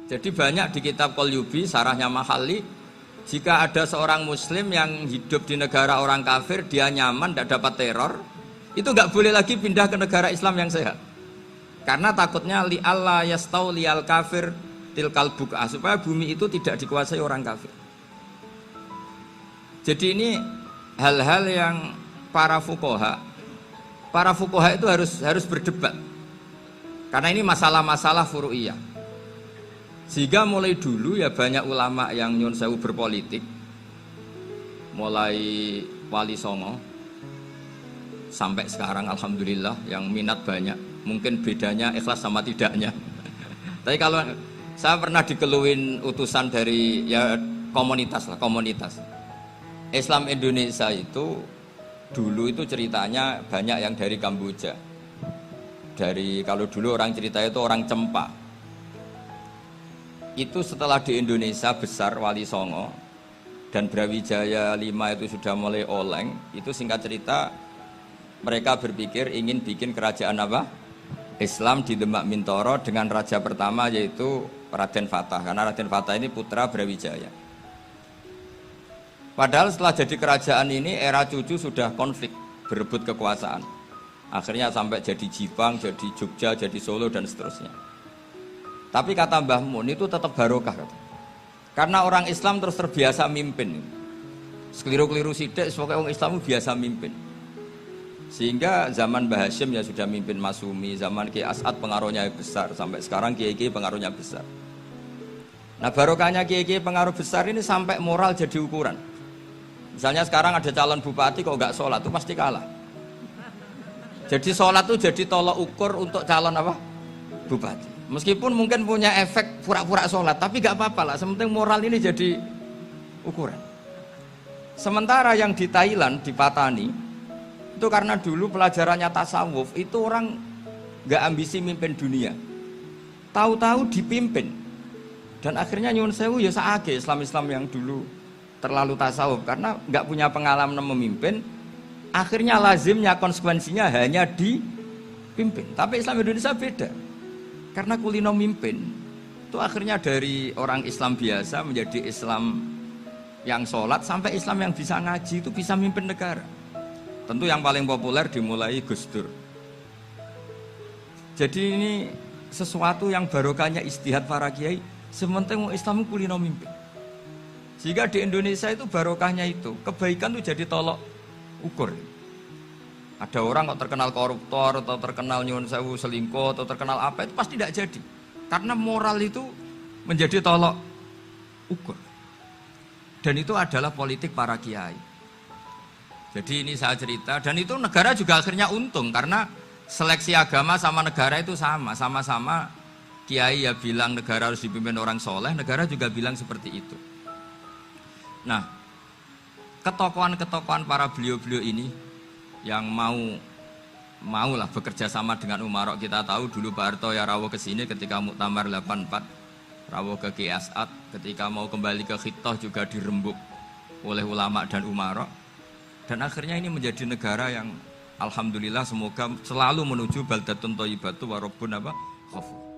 Jadi banyak di kitab Qalyubi, sarahnya Mahalli, jika ada seorang muslim yang hidup di negara orang kafir, dia nyaman, tidak dapat teror, itu nggak boleh lagi pindah ke negara Islam yang sehat. Karena takutnya li Allah yastau lial kafir tilkal buka, supaya bumi itu tidak dikuasai orang kafir. Jadi ini hal-hal yang para fuqaha itu harus berdebat. Karena ini masalah-masalah furu'iyah. Sehingga mulai dulu ya banyak ulama yang nyun sewu berpolitik, mulai Wali Songo sampai sekarang alhamdulillah yang minat banyak. Mungkin bedanya ikhlas sama tidaknya. Tapi kalau saya pernah dikeluhin utusan dari ya komunitas Islam Indonesia itu dulu itu ceritanya banyak yang dari Kamboja. Kalau dulu orang cerita itu orang Cempa. Itu setelah di Indonesia besar Wali Songo dan Brawijaya 5 itu sudah mulai oleng, itu singkat cerita mereka berpikir ingin bikin kerajaan apa? Islam di Demak Mintoro dengan raja pertama yaitu Raden Fatah, karena Raden Fatah ini putra Brawijaya. Padahal setelah jadi kerajaan ini era cucu sudah konflik, berebut kekuasaan. Akhirnya sampai jadi Jipang, jadi Jogja, jadi Solo dan seterusnya. Tapi kata Mbah Mun itu tetap barokah kata. Karena orang Islam terus terbiasa mimpin. Sekeliru-keliru sidik, pokoknya orang Islam biasa mimpin. Sehingga zaman Mbah Hashim ya sudah mimpin Masumi, zaman Ki As'ad pengaruhnya besar, sampai sekarang Kiai-Kiai pengaruhnya besar. Nah barokahnya Kiai-Kiai pengaruh besar ini sampai moral jadi ukuran. Misalnya sekarang ada calon bupati kok nggak sholat, itu pasti kalah. Jadi sholat itu jadi tolok ukur untuk calon apa? Bupati. Meskipun mungkin punya efek pura-pura sholat, tapi gak apa-apa lah, sementing moral ini jadi ukuran. Sementara yang di Thailand, di Patani, itu karena dulu pelajarannya tasawuf, itu orang gak ambisi mimpin dunia, tahu-tahu dipimpin. Dan akhirnya nyuwun sewu ya saage Islam-Islam yang dulu terlalu tasawuf, karena gak punya pengalaman memimpin, akhirnya lazimnya konsekuensinya hanya dipimpin. Tapi Islam Indonesia beda. Karena kulino mimpin itu akhirnya dari orang Islam biasa menjadi Islam yang sholat sampai Islam yang bisa ngaji itu bisa mimpin negara. Tentu yang paling populer dimulai Gus Dur. Jadi ini sesuatu yang barokahnya istihad para kiai. Sementing Islam kulino mimpin. Sehingga di Indonesia itu barokahnya itu kebaikan itu jadi tolok ukur. Ada orang kok terkenal koruptor atau terkenal nyuwun sewu selingkuh atau terkenal apa itu pasti tidak jadi. Karena moral itu menjadi tolok ukur. Dan itu adalah politik para kiai. Jadi ini saya cerita dan itu negara juga akhirnya untung karena seleksi agama sama negara itu sama-sama kiai ya bilang negara harus dipimpin orang soleh, negara juga bilang seperti itu. Nah, ketokohan-ketokohan para beliau-beliau ini yang mau lah bekerja sama dengan umarok. Kita tahu dulu Pak Harto ya rawuh ke sini ketika Muktamar 84, rawuh ke Ki As'ad, ketika mau kembali ke Khittah juga dirembuk oleh ulama dan umarok. Dan akhirnya ini menjadi negara yang alhamdulillah semoga selalu menuju baldatun thayyibatu wa rabbun ghafur.